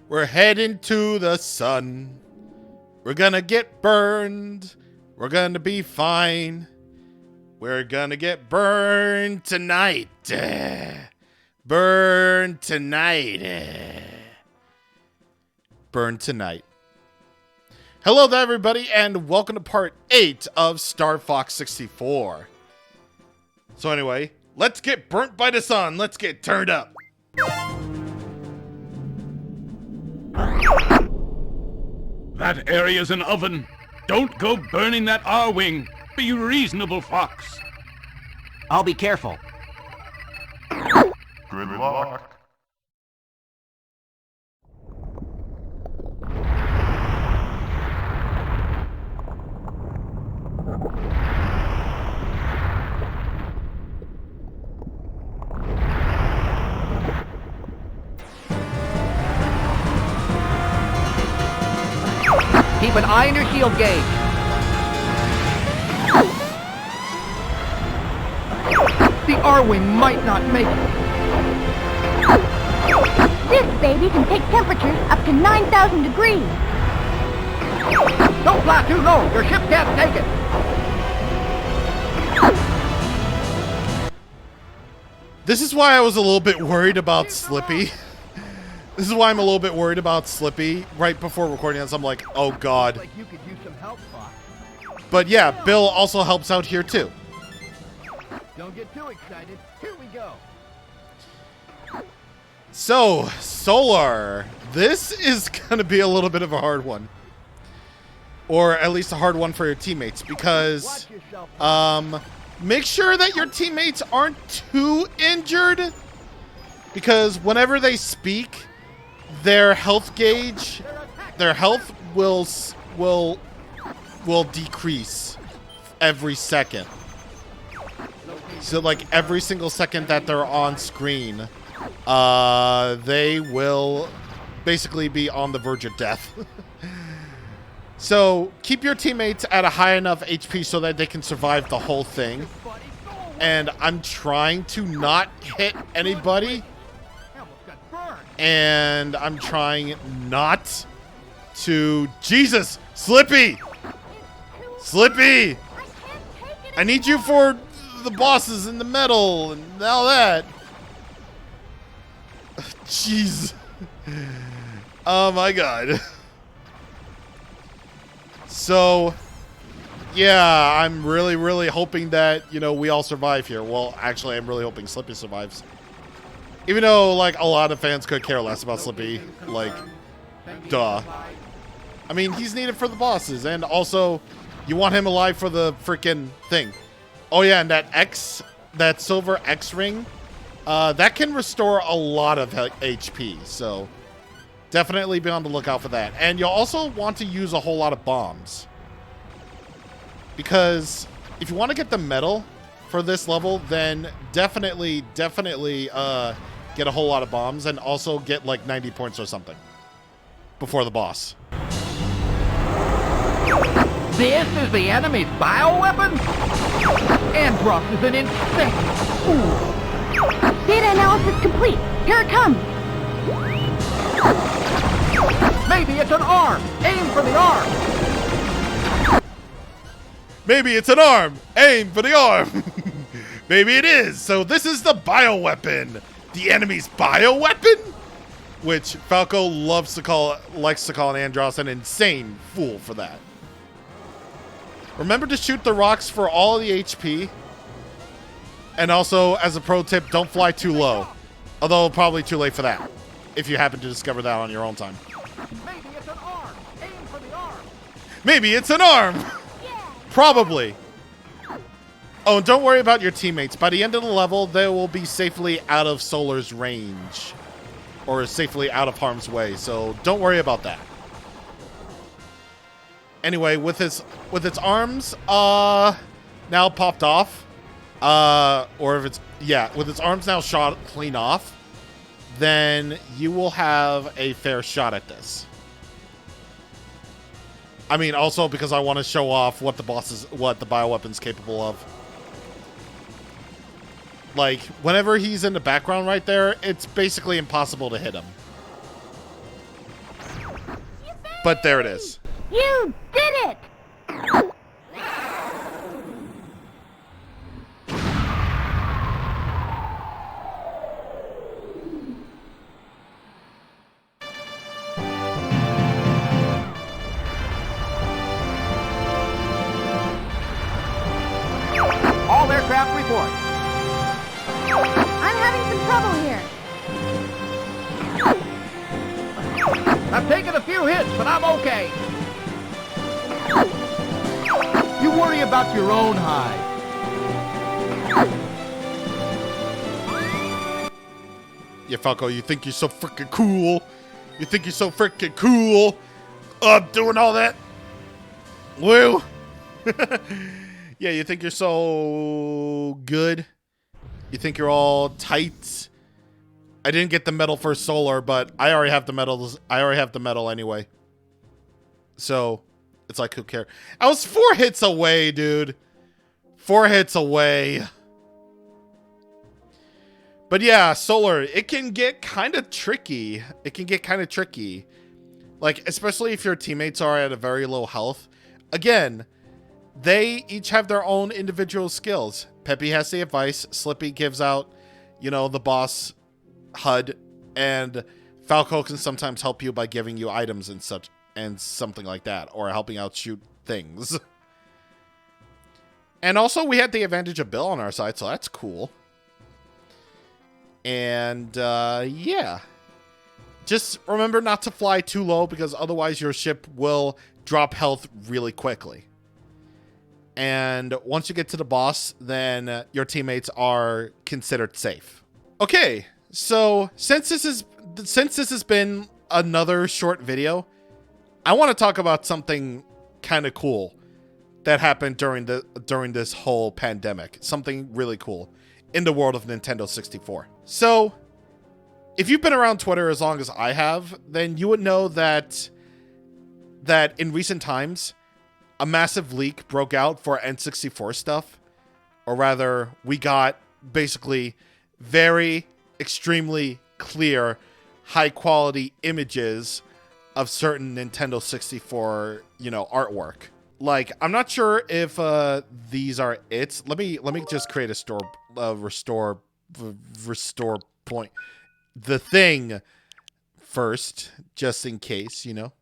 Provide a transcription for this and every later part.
We're heading to the sun. We're gonna get burned. We're gonna be fine. We're gonna get burned tonight. Burn tonight. Burn tonight. Hello there, everybody, and welcome to part 8 of Star Fox 64. So anyway, let's get burnt by the sun. Let's get turned up. That area's an oven. Don't go burning that R-wing. Be reasonable, Fox. I'll be careful. Good luck. Keep an eye on your shield gauge. The R-wing might not make it. This baby can take temperatures up to 9,000 degrees. Don't fly too low. Your ship can't take it. This is why I was a little bit worried about Slippy. This is why I'm a little bit worried about Slippy. Right before recording this, I'm like, oh god. Like you could use some help, Fox. But yeah, Bill also helps out here too. Don't get too excited. Here we go. So, Solar. This is going to be a little bit of a hard one. Or at least a hard one for your teammates. Because, make sure that your teammates aren't too injured. Because whenever they speak, their health gauge, their health will decrease every second. So like every single second that they're on screen, they will basically be on the verge of death. So keep your teammates at a high enough HP so that they can survive the whole thing. And I'm trying to not hit anybody. And I'm trying not to... Jesus! Slippy! Slippy! I need you for the bosses and the metal and all that. Jeez. Oh my god. So, yeah, I'm really hoping that, you know, we all survive here. Well, actually, I'm really hoping Slippy survives. Even though, like, a lot of fans could care less about Slippy. Like, duh. I mean, he's needed for the bosses. And also, you want him alive for the freaking thing. Oh, yeah, and that silver X ring, that can restore a lot of HP. So, definitely be on the lookout for that. And you'll also want to use a whole lot of bombs. Because if you want to get the medal for this level, then definitely get a whole lot of bombs and also get like 90 points or something before the boss. This is the enemy's bioweapon? Andross is an insect. Ooh. Data analysis complete. Here it comes. Maybe it's an arm. Aim for the arm. Maybe it's an arm. Aim for the arm. Maybe it is. So this is the bioweapon. The enemy's bioweapon? Which Falco likes to call an Andross an insane fool for that. Remember to shoot the rocks for all the HP. And also, as a pro tip, don't fly too low. Although, probably too late for that. If you happen to discover that on your own time. Maybe it's an arm. Aim for the arm. Maybe it's an arm. Probably. Oh, and don't worry about your teammates. By the end of the level, they will be safely out of Solar's range. Or safely out of harm's way. So don't worry about that. Anyway, with its arms now popped off. Or if it's... Yeah, with its arms now shot clean off. Then you will have a fair shot at this. I mean, also because I want to show off what the bioweapon's capable of. Like, whenever he's in the background right there, it's basically impossible to hit him. But there it is. You did it! All aircraft report. I'm having some trouble here. I've taken a few hits, but I'm okay. You worry about your own hide. Yeah, Falco, you think you're so freaking cool. You think you're so freaking cool. Doing all that. Woo. Yeah, you think you're so good. You think you're all tight. I didn't get the medal for solar, but I already have the medals. I already have the medal anyway. So, it's like, who cares? I was 4 hits away, dude. 4 hits away. But yeah, solar, it can get kind of tricky. It can get kind of tricky. Like, especially if your teammates are at a very low health. Again, they each have their own individual skills. Peppy has the advice. Slippy gives out, you know, the boss HUD, and Falco can sometimes help you by giving you items and such and something like that, or helping out shoot things. And also we had the advantage of Bill on our side, so that's cool. And yeah, just remember not to fly too low, because otherwise your ship will drop health really quickly. And once you get to the boss, then your teammates are considered safe. Okay. So since this has been another short video, I want to talk about something kind of cool that happened during this whole pandemic. Something really cool in the world of Nintendo 64. So if you've been around Twitter as long as I have, then you would know that in recent times, a massive leak broke out for N64 stuff. Or rather, we got basically very extremely clear, high-quality images of certain Nintendo 64, you know, artwork. Like, I'm not sure if these are it. Let me just create a restore point. The thing first, just in case, you know.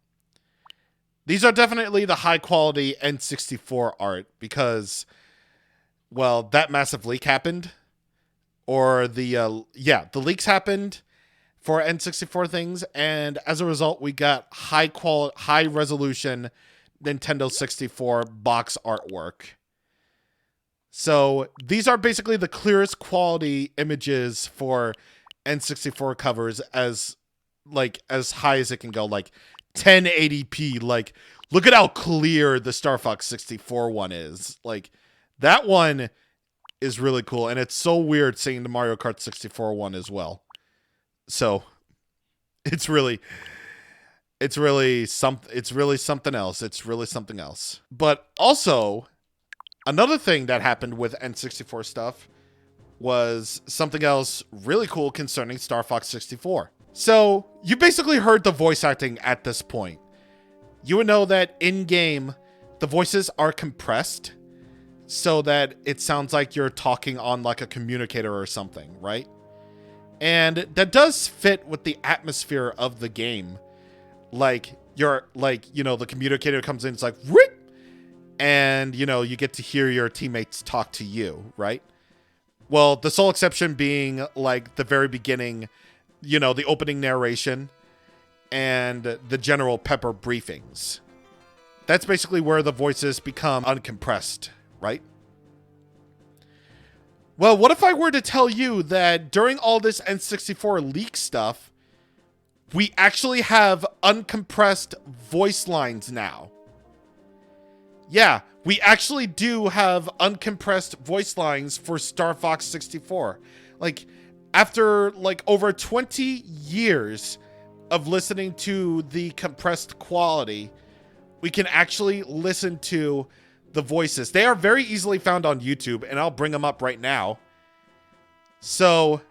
These are definitely the high-quality N64 art because, well, that massive leak happened. Or the leaks happened for N64 things, and as a result, we got high resolution Nintendo 64 box artwork. So these are basically the clearest quality images for N64 covers as high as it can go, like 1080p. Like, look at how clear the Star Fox 64 one is. Like, that one is really cool, and it's so weird seeing the Mario Kart 64 one as well. So it's really something else. It's really something else. But also, another thing that happened with N64 stuff was something else really cool concerning Star Fox 64. So you basically heard the voice acting at this point. You would know that in-game, the voices are compressed so that it sounds like you're talking on like a communicator or something, right? And that does fit with the atmosphere of the game. Like, you're like, you know, the communicator comes in, it's like, Rip! And, you know, you get to hear your teammates talk to you, right? Well, the sole exception being like the very beginning, you know, the opening narration and the General Pepper briefings. That's basically where the voices become uncompressed, right? Well, what if I were to tell you that during all this N64 leak stuff, we actually have uncompressed voice lines now? Yeah, we actually do have uncompressed voice lines for Star Fox 64. Like, after like over 20 years of listening to the compressed quality, we can actually listen to the voices. They are very easily found on YouTube, and I'll bring them up right now. So,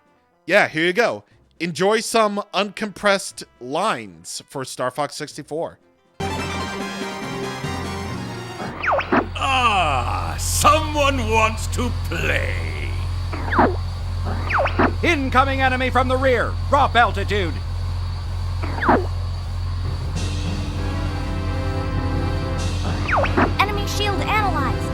yeah, here you go. Enjoy some uncompressed lines for Star Fox 64. Ah, someone wants to play. Incoming enemy from the rear. Drop altitude. Enemy shield analyzed.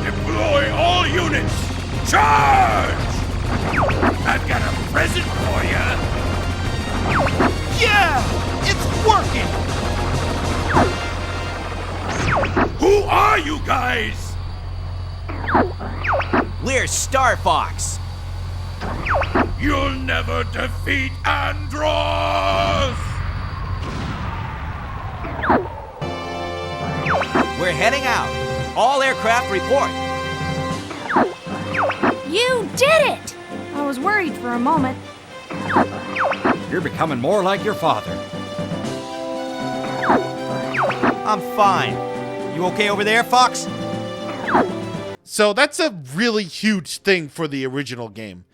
Deploy all units! Charge! I've got a present for you. Yeah! It's working! Who are you guys? We're Star Fox. You'll never defeat Andros! We're heading out. All aircraft report. You did it! I was worried for a moment. You're becoming more like your father. I'm fine. You okay over there, Fox? So that's a really huge thing for the original game.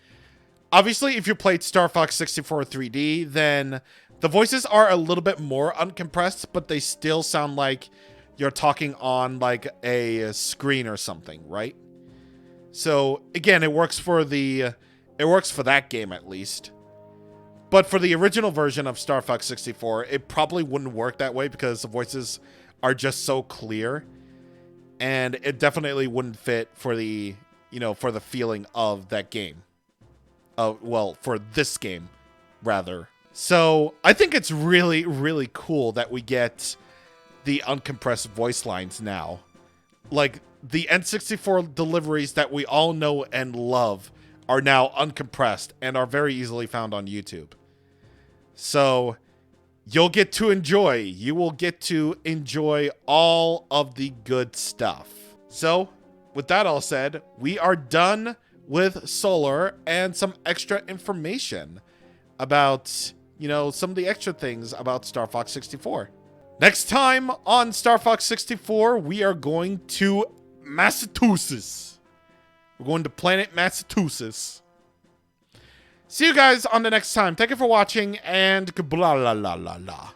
Obviously, if you played Star Fox 64 3D, then the voices are a little bit more uncompressed, but they still sound like you're talking on like a screen or something, right? So again, it works for that game at least. But for the original version of Star Fox 64, it probably wouldn't work that way because the voices are just so clear, and it definitely wouldn't fit for the, for the feeling of that game. Well, for this game, rather. So I think it's really, really cool that we get the uncompressed voice lines now. Like, the N64 deliveries that we all know and love are now uncompressed and are very easily found on YouTube. So you will get to enjoy all of the good stuff. So with that all said, we are done with Solar and some extra information about, some of the extra things about Star Fox 64. Next time on Star Fox 64, we are going to Massachusetts. We're going to planet Massachusetts. See you guys on the next time. Thank you for watching, and blah, la, la, la, la.